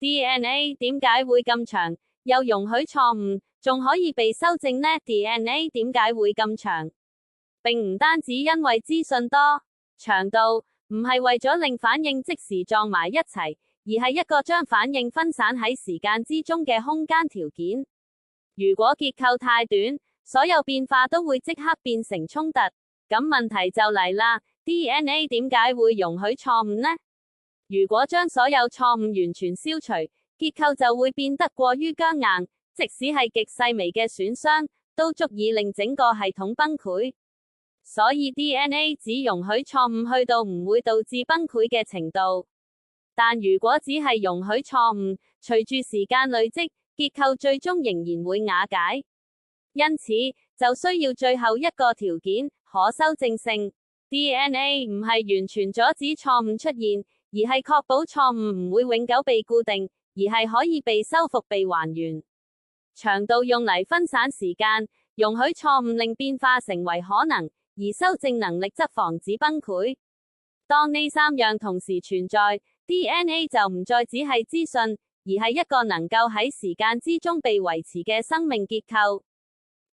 DNA 點解會咁長，又容許錯誤，仲可以被修正呢？ DNA 點解會咁長？並唔單止因為資訊多，長度唔係為咗令反應即時撞埋一齊，而係一個將反應分散喺時間之中嘅空間條件。如果結構太短，所有變化都會即刻變成衝突。咁問題就嚟啦， DNA 點解會容許錯誤呢？如果將所有錯誤完全消除，結構就會變得過於僵硬，即使係極細微嘅損傷，都足以令整個系統崩潰。所以 DNA 只容許錯誤去到唔會導致崩潰嘅程度。但如果只係容許錯誤，隨住時間累積，結構最終仍然會瓦解。因此，就需要最後一個條件，可修正性。DNA 唔係完全阻止錯誤出現，而係確保錯誤唔會永久被固定，而係可以被修復被還原。長度用嚟分散時間，容許錯誤令變化成為可能，而修正能力則防止崩潰。當呢三樣同時存在， DNA 就唔再只係資訊，而係一個能夠喺時間之中被維持嘅生命結構。